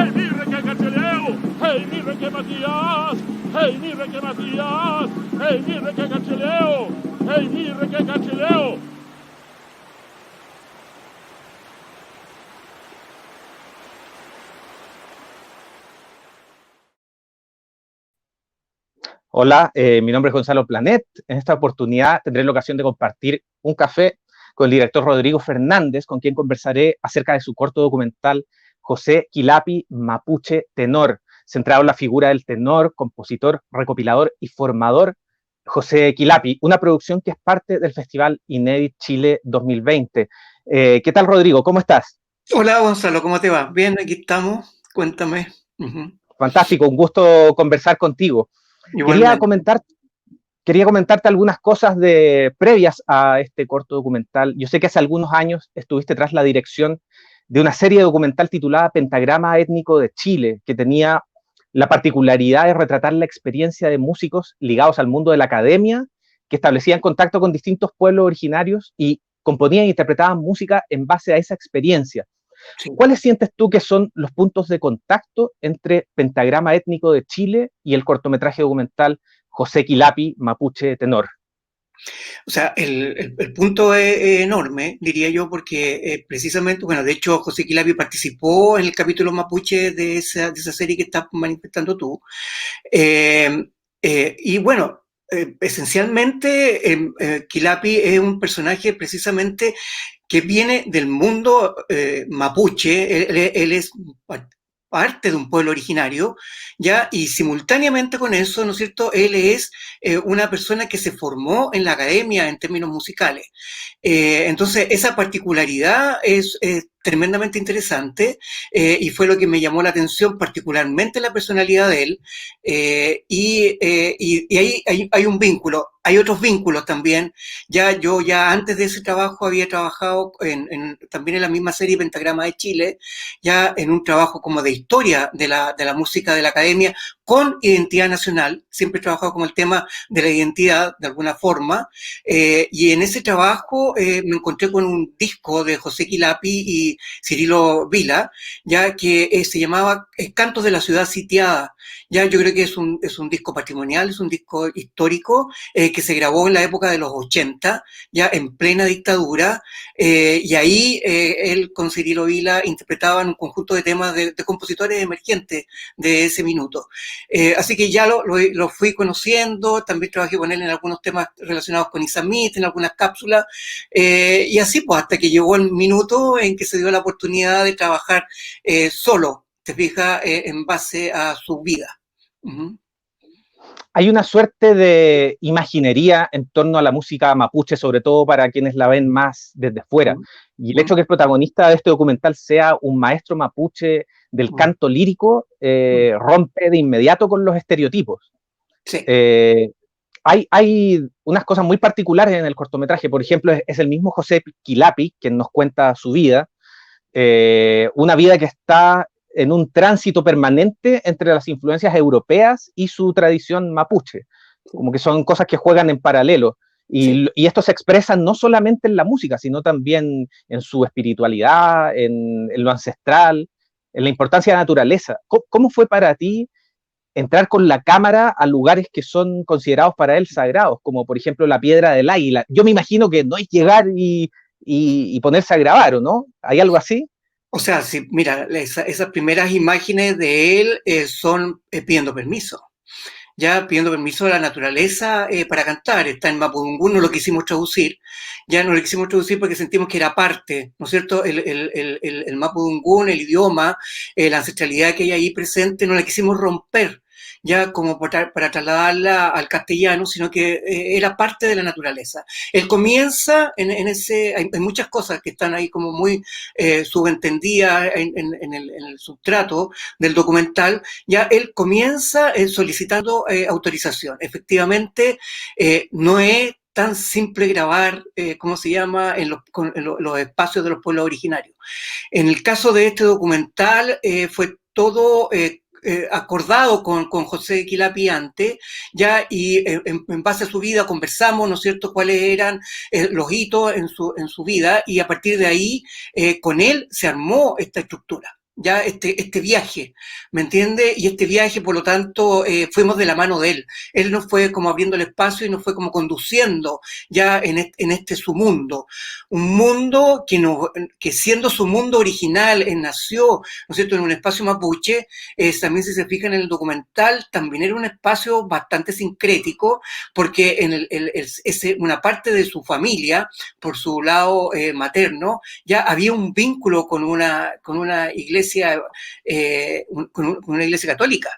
Hej mire que cacheleo, hej mire que Matías, hej mire que Matías, hej mire que cacheleo, hej mire que cacheleo. Hola, mi nombre es Gonzalo Planet. En esta oportunidad tendré la ocasión de compartir un café con el director Rodrigo Fernández, con quien conversaré acerca de su corto documental José Quilapi, Mapuche Tenor, centrado en la figura del tenor, compositor, recopilador y formador José Quilapi, una producción que es parte del Festival Inédit Chile 2020. ¿Qué tal, Rodrigo? ¿Cómo estás? Hola Gonzalo, ¿cómo te va? Bien, aquí estamos, cuéntame. Fantástico, un gusto conversar contigo. Quería Igualmente. comentar Quería comentarte algunas cosas previas a este corto documental. Yo sé que hace algunos años estuviste tras la dirección de una serie documental titulada Pentagrama Étnico de Chile, que tenía la particularidad de retratar la experiencia de músicos ligados al mundo de la academia, que establecían contacto con distintos pueblos originarios y componían e interpretaban música en base a esa experiencia. Sí. ¿Cuáles sientes tú que son los puntos de contacto entre Pentagrama Étnico de Chile y el cortometraje documental José Quilapi, Mapuche Tenor? O sea, el punto es enorme, diría yo, porque precisamente, bueno, de hecho, José Quilapi participó en el capítulo mapuche de esa serie que estás manifestando tú. Y bueno, esencialmente, Quilapi es un personaje precisamente que viene del mundo mapuche. Él es parte de un pueblo originario, ¿ya? Y simultáneamente con eso, ¿no es cierto?, él es una persona que se formó en la academia en términos musicales. Entonces, esa particularidad es tremendamente interesante y fue lo que me llamó la atención, particularmente la personalidad de él. Y ahí hay un vínculo. Hay otros vínculos también. Yo ya antes de ese trabajo había trabajado también en la misma serie Pentagrama de Chile, ya en un trabajo como de historia de la música de la academia con identidad nacional. Siempre he trabajado con el tema de la identidad de alguna forma. Y en ese trabajo me encontré con un disco de José Quilapi y Cirilo Vila, ya que se llamaba Cantos de la Ciudad Sitiada. Ya yo creo que es un disco patrimonial, es un disco histórico que se grabó en la época de los 80, ya en plena dictadura, y ahí él con Cirilo Vila interpretaban un conjunto de temas de compositores emergentes de ese minuto. Así que ya lo fui conociendo, también trabajé con él en algunos temas relacionados con Isamit, en algunas cápsulas, y así pues hasta que llegó el minuto en que se dio la oportunidad de trabajar solo, te fijas, en base a su vida. Hay una suerte de imaginería en torno a la música mapuche, sobre todo para quienes la ven más desde fuera. Y el hecho que el protagonista de este documental sea un maestro mapuche del canto lírico rompe de inmediato con los estereotipos. Sí. Hay unas cosas muy particulares en el cortometraje. Por ejemplo, es el mismo José Quilapi quien nos cuenta su vida, una vida que está en un tránsito permanente entre las influencias europeas y su tradición mapuche, como que son cosas que juegan en paralelo. Y esto se expresa no solamente en la música, sino también en su espiritualidad, en lo ancestral, en la importancia de la naturaleza. ¿Cómo fue para ti entrar con la cámara a lugares que son considerados para él sagrados, como por ejemplo la Piedra del Águila? Yo me imagino que no es llegar y ponerse a grabar, ¿o no? ¿Hay algo así? O sea, sí, mira, esas primeras imágenes de él son pidiendo permiso. Ya pidiendo permiso a la naturaleza para cantar. Está en Mapudungún, no lo quisimos traducir. Ya no lo quisimos traducir porque sentimos que era parte, ¿no es cierto? El Mapudungún, el idioma, la ancestralidad que hay ahí presente, no la quisimos romper, ya como para trasladarla al castellano, sino que era parte de la naturaleza. Él comienza en ese, hay muchas cosas que están ahí como muy subentendidas en el substrato del documental. Ya él comienza solicitando autorización. Efectivamente, no es tan simple grabar, ¿cómo se llama?, en los espacios de los pueblos originarios. En el caso de este documental fue todo acordado con José Quilapi antes, ya, y en base a su vida conversamos, ¿no es cierto?, cuáles eran los hitos en su vida, y a partir de ahí con él se armó esta estructura. ya este viaje, ¿me entiende? Y este viaje, por lo tanto, fuimos de la mano de él. Él nos fue como abriendo el espacio y nos fue como conduciendo ya en este su mundo. Un mundo que siendo su mundo original, nació, ¿no es cierto?, en un espacio mapuche. También si se fijan en el documental, también era un espacio bastante sincrético, porque una parte de su familia, por su lado materno, ya había un vínculo con una iglesia, con una iglesia católica,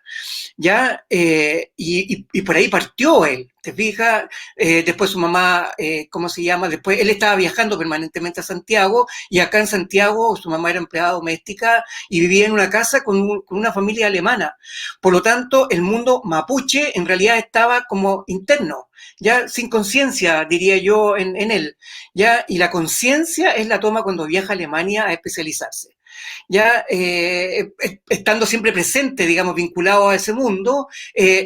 ¿ya? Y por ahí partió él, ¿te fijas? Después su mamá, ¿cómo se llama? Después él estaba viajando permanentemente a Santiago, y acá en Santiago su mamá era empleada doméstica y vivía en una casa con una familia alemana. Por lo tanto, el mundo mapuche en realidad estaba como interno, ya sin conciencia, diría yo, en él, ¿ya? Y la conciencia es la toma cuando viaja a Alemania a especializarse. Ya estando siempre presente, digamos, vinculado a ese mundo,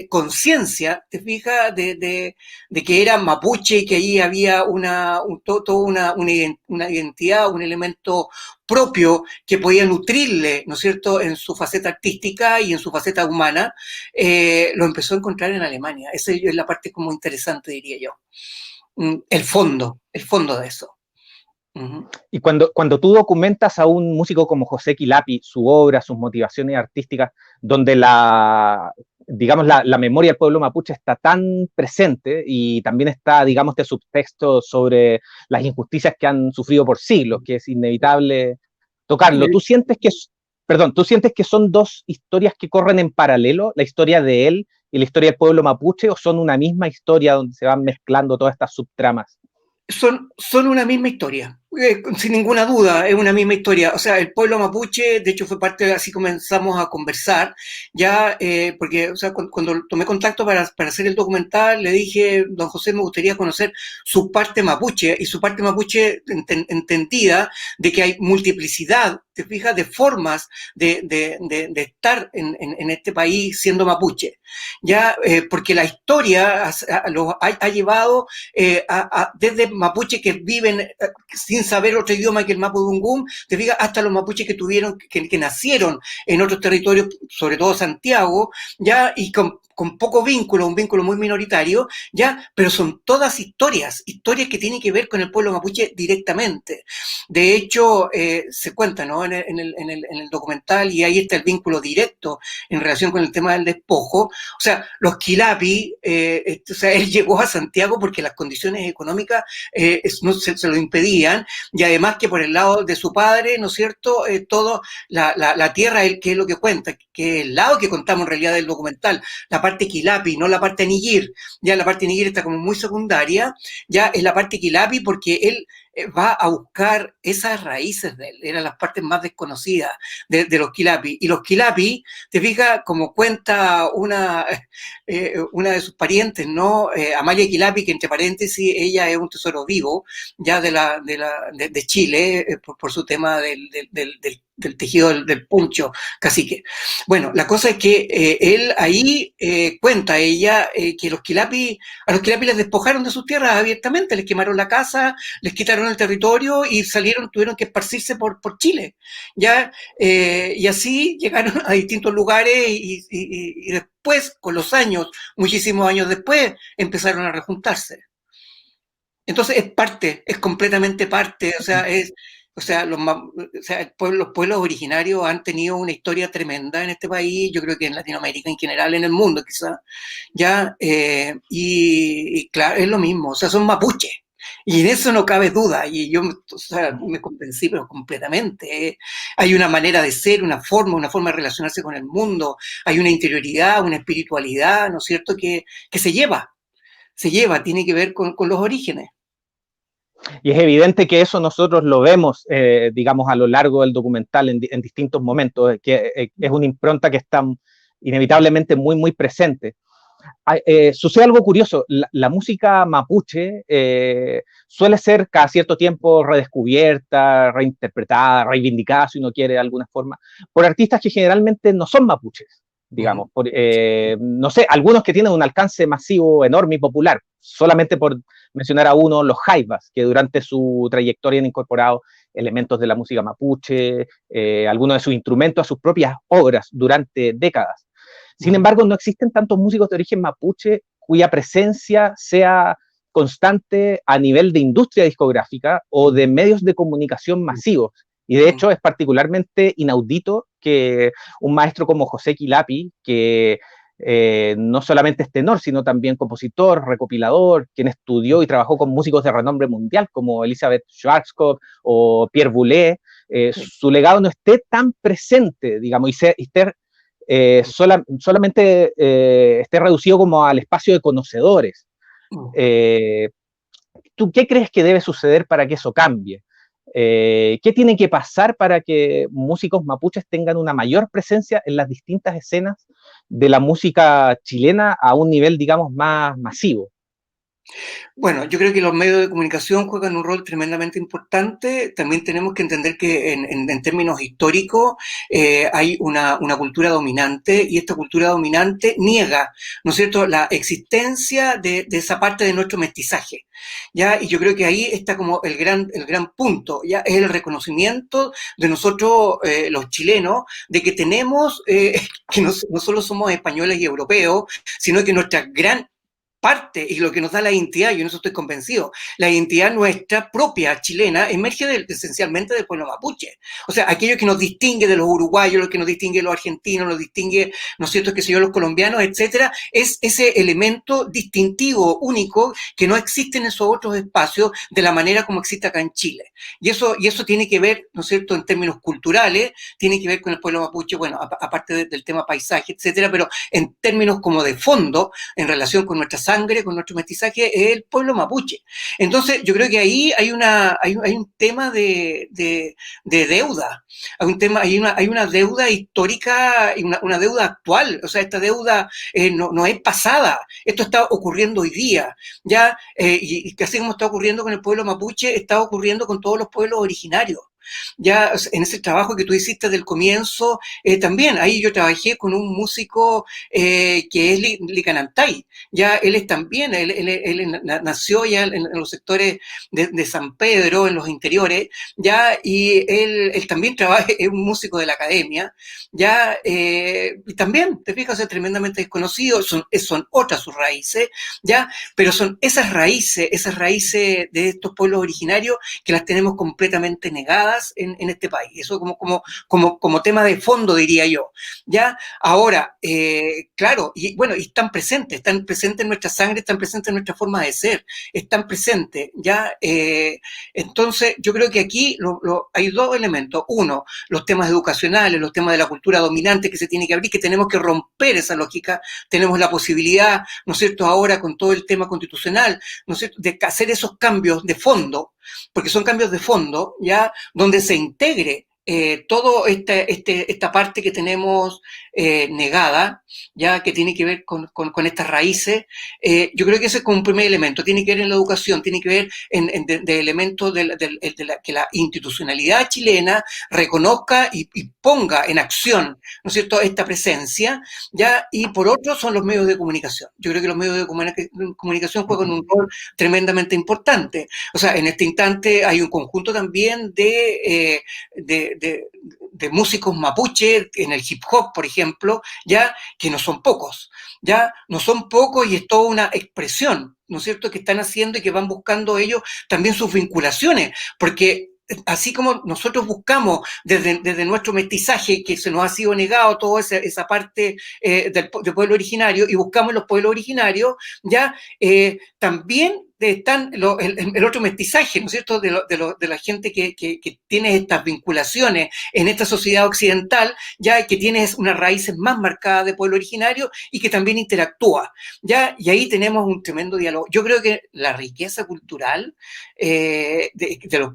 conciencia, te fijas, de que era mapuche y que allí había una identidad, un elemento propio que podía nutrirle, ¿no es cierto?, en su faceta artística y en su faceta humana, lo empezó a encontrar en Alemania. Esa es la parte como interesante, diría yo. El fondo de eso. Uh-huh. Y cuando tú documentas a un músico como José Quilapi, su obra, sus motivaciones artísticas, donde digamos, la memoria del pueblo mapuche está tan presente, y también está, digamos, este subtexto sobre las injusticias que han sufrido por siglos, que es inevitable tocarlo. ¿Tú sientes que son dos historias que corren en paralelo, la historia de él y la historia del pueblo mapuche, o son una misma historia donde se van mezclando todas estas subtramas? Son una misma historia, sin ninguna duda, es una misma historia. O sea, el pueblo mapuche, de hecho, fue parte, así comenzamos a conversar, ya, porque, o sea, cuando tomé contacto para hacer el documental, le dije, don José, me gustaría conocer su parte mapuche, y su parte mapuche entendida de que hay multiplicidad, te fijas, de formas de estar en este país siendo mapuche, ya, porque la historia ha llevado desde mapuches que viven sin saber otro idioma que el mapudungún, te fijas, hasta los mapuches que que nacieron en otros territorios, sobre todo Santiago, ya, y con poco vínculo, un vínculo muy minoritario, ya, pero son todas historias que tienen que ver con el pueblo mapuche directamente. De hecho, se cuenta, ¿no?, en el documental, y ahí está el vínculo directo en relación con el tema del despojo. O sea, los Quilapi, o sea, él llegó a Santiago porque las condiciones económicas no se lo impedían, y además que por el lado de su padre, ¿no es cierto?, todo la tierra, que es lo que cuenta, que es el lado que contamos en realidad del documental, la parte Quilapi, no la parte Niyir. Ya la parte Niyir está como muy secundaria, ya es la parte Quilapi, porque él va a buscar esas raíces de él, eran las partes más desconocidas de los Quilapi. Y los Quilapi, te fijas, como cuenta una de sus parientes, ¿no?, Amalia Quilapi, que entre paréntesis, ella es un tesoro vivo ya de Chile, por su tema del tejido del puncho cacique. Bueno, la cosa es que él ahí cuenta ella que a los Quilapi les despojaron de sus tierras abiertamente, les quemaron la casa, les quitaron el territorio y tuvieron que esparcirse por Chile, ¿ya? Y así llegaron a distintos lugares, y después, con los años, muchísimos años después, empezaron a rejuntarse. Entonces es completamente parte, o sea, los pueblos originarios han tenido una historia tremenda en este país, yo creo que en Latinoamérica en general, en el mundo quizás, ya, y claro, es lo mismo, o sea, son mapuches. Y en eso no cabe duda, y yo, o sea, me convencí, pero completamente. Hay una manera de ser, una forma de relacionarse con el mundo, hay una interioridad, una espiritualidad, ¿no es cierto?, que se lleva, tiene que ver con los orígenes. Y es evidente que eso nosotros lo vemos, digamos, a lo largo del documental en distintos momentos, que es una impronta que está inevitablemente muy, muy presente. Sucede algo curioso, la música mapuche suele ser cada cierto tiempo redescubierta, reinterpretada, reivindicada, si uno quiere de alguna forma, por artistas que generalmente no son mapuches, digamos, no sé, algunos que tienen un alcance masivo, enorme y popular, solamente por mencionar a uno, los Jaivas, que durante su trayectoria han incorporado elementos de la música mapuche, algunos de sus instrumentos a sus propias obras durante décadas. Sin embargo, no existen tantos músicos de origen mapuche cuya presencia sea constante a nivel de industria discográfica o de medios de comunicación masivos. Y de hecho es particularmente inaudito que un maestro como José Quilapi, que no solamente es tenor, sino también compositor, recopilador, quien estudió y trabajó con músicos de renombre mundial como Elizabeth Schwarzkopf o Pierre Boulez, su legado no esté tan presente, digamos, y esté solamente esté reducido como al espacio de conocedores. ¿Tú qué crees que debe suceder para que eso cambie? ¿Qué tiene que pasar para que músicos mapuches tengan una mayor presencia en las distintas escenas de la música chilena a un nivel, digamos, más masivo? Bueno, yo creo que los medios de comunicación juegan un rol tremendamente importante. También tenemos que entender que en términos históricos hay una cultura dominante y esta cultura dominante niega, ¿no es cierto?, la existencia de esa parte de nuestro mestizaje. ¿Ya? Y yo creo que ahí está como el gran punto, ¿ya? Es el reconocimiento de nosotros, los chilenos, de que tenemos, que no solo somos españoles y europeos, sino que nuestra gran parte y lo que nos da la identidad, yo en eso estoy convencido, la identidad nuestra propia chilena emerge esencialmente del pueblo mapuche. O sea, aquello que nos distingue de los uruguayos, lo que nos distingue de los argentinos, nos distingue, ¿no es cierto?, que sé yo, los colombianos, etcétera, es ese elemento distintivo, único, que no existe en esos otros espacios de la manera como existe acá en Chile. Y eso tiene que ver, ¿no es cierto?, en términos culturales, tiene que ver con el pueblo mapuche, bueno, aparte del tema paisaje, etcétera, pero en términos como de fondo, en relación con nuestra sangre, con nuestro mestizaje, es el pueblo mapuche. Entonces, yo creo que ahí hay un tema de deuda, hay una deuda histórica, una deuda actual, o sea, esta deuda no es pasada, esto está ocurriendo hoy día, ya, y que así como está ocurriendo con el pueblo mapuche, está ocurriendo con todos los pueblos originarios. Ya en ese trabajo que tú hiciste del comienzo, también ahí yo trabajé con un músico que es Licanantay. Ya él es también, él nació ya en los sectores de San Pedro, en los interiores, ya, y él también trabaja, es un músico de la academia, ya, y también, te fijas, es tremendamente desconocido, son otras sus raíces, ya, pero son esas raíces de estos pueblos originarios que las tenemos completamente negadas en este país. Eso como tema de fondo, diría yo. ¿Ya? Ahora, claro, y bueno, y están presentes en nuestra sangre, están presentes en nuestra forma de ser, están presentes, ¿ya? Entonces, yo creo que aquí hay dos elementos. Uno, los temas educacionales, los temas de la cultura dominante que se tiene que abrir, que tenemos que romper esa lógica. Tenemos la posibilidad, ¿no es cierto?, ahora con todo el tema constitucional, ¿no es cierto?, de hacer esos cambios de fondo, porque son cambios de fondo, ya, donde se integre todo esta parte que tenemos negada, ya, que tiene que ver con estas raíces. Yo creo que ese es como un primer elemento, tiene que ver en la educación, tiene que ver de elementos que la institucionalidad chilena reconozca y ponga en acción, ¿no es cierto?, esta presencia, ya, y por otro son los medios de comunicación. Yo creo que los medios de comunicación juegan un rol tremendamente importante. O sea, en este instante hay un conjunto también de músicos mapuche en el hip hop, por ejemplo, ya, que no son pocos, ya, no son pocos, y es toda una expresión, ¿no es cierto?, que están haciendo y que van buscando ellos también sus vinculaciones, porque así como nosotros buscamos desde nuestro mestizaje, que se nos ha sido negado toda esa parte del pueblo originario, y buscamos los pueblos originarios, ya, también están el otro mestizaje, ¿no es cierto?, de la gente que tiene estas vinculaciones en esta sociedad occidental, ya, que tiene unas raíces más marcadas de pueblo originario y que también interactúa, ya, y ahí tenemos un tremendo diálogo. Yo creo que la riqueza cultural de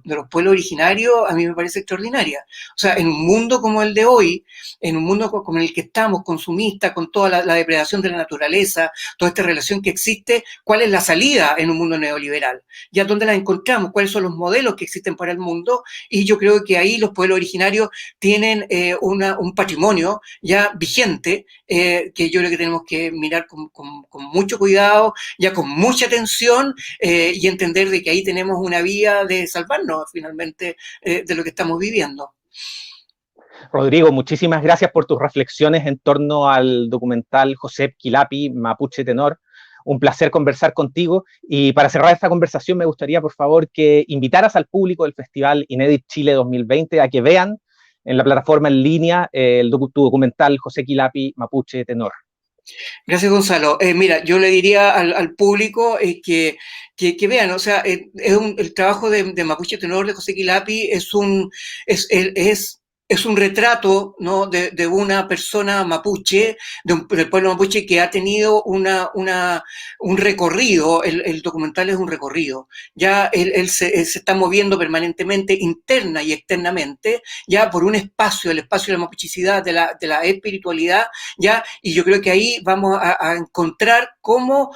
los pueblos originarios a mí me parece extraordinaria. O sea, en un mundo como el de hoy, en un mundo como el que estamos, consumista, con toda la depredación de la naturaleza, toda esta relación que existe, ¿cuál es la salida en un mundo mundo neoliberal. ¿Ya dónde las encontramos? ¿Cuáles son los modelos que existen para el mundo? Y yo creo que ahí los pueblos originarios tienen un patrimonio ya vigente, que yo creo que tenemos que mirar con mucho cuidado, ya con mucha atención, y entender de que ahí tenemos una vía de salvarnos finalmente de lo que estamos viviendo. Rodrigo, muchísimas gracias por tus reflexiones en torno al documental Josep Quilapi, Mapuche Tenor. Un placer conversar contigo. Y para cerrar esta conversación, me gustaría, por favor, que invitaras al público del Festival Inédit Chile 2020 a que vean en la plataforma en línea tu documental José Quilapi, Mapuche Tenor. Gracias, Gonzalo. Mira, yo le diría al público que vean, o sea, el trabajo de Mapuche Tenor de José Quilapi es un retrato, ¿no?, de una persona mapuche, del pueblo mapuche, que ha tenido un recorrido. El documental es un recorrido. Ya él se está moviendo permanentemente, interna y externamente, ya por un espacio, el espacio de la mapuchicidad, de la espiritualidad, ya, y yo creo que ahí vamos a encontrar cómo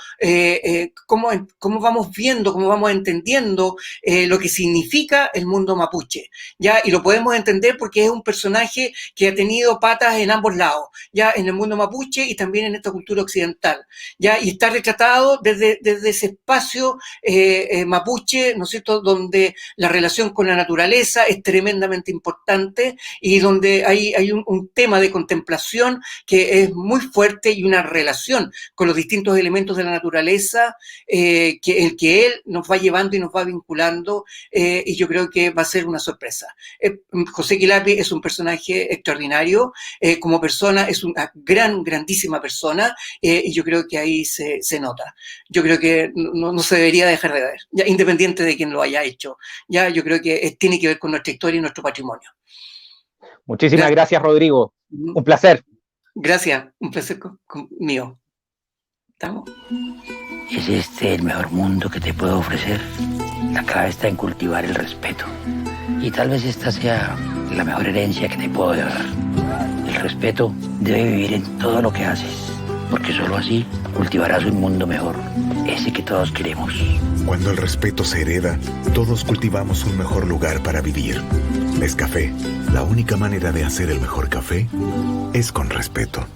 vamos viendo, cómo vamos entendiendo lo que significa el mundo mapuche, ya, y lo podemos entender porque es un personaje que ha tenido patas en ambos lados, ya, en el mundo mapuche y también en esta cultura occidental, ya, y está retratado desde ese espacio mapuche, ¿no es cierto?, donde la relación con la naturaleza es tremendamente importante y donde hay un tema de contemplación que es muy fuerte y una relación con los distintos elementos de la naturaleza que él nos va llevando y nos va vinculando, y yo creo que va a ser una sorpresa. José Quilapi es un personaje extraordinario, como persona es una grandísima persona, y yo creo que ahí se nota. Yo creo que no se debería dejar de ver, ya, independiente de quién lo haya hecho. Ya, yo creo que tiene que ver con nuestra historia y nuestro patrimonio. Muchísimas gracias, Rodrigo. Un placer. Gracias, un placer mío. ¿Estamos? ¿Es este el mejor mundo que te puedo ofrecer? La clave está en cultivar el respeto. Y tal vez esta sea la mejor herencia que te puedo dar. El respeto debe vivir en todo lo que haces, porque solo así cultivarás un mundo mejor, ese que todos queremos. Cuando el respeto se hereda, todos cultivamos un mejor lugar para vivir. Nescafé, la única manera de hacer el mejor café es con respeto.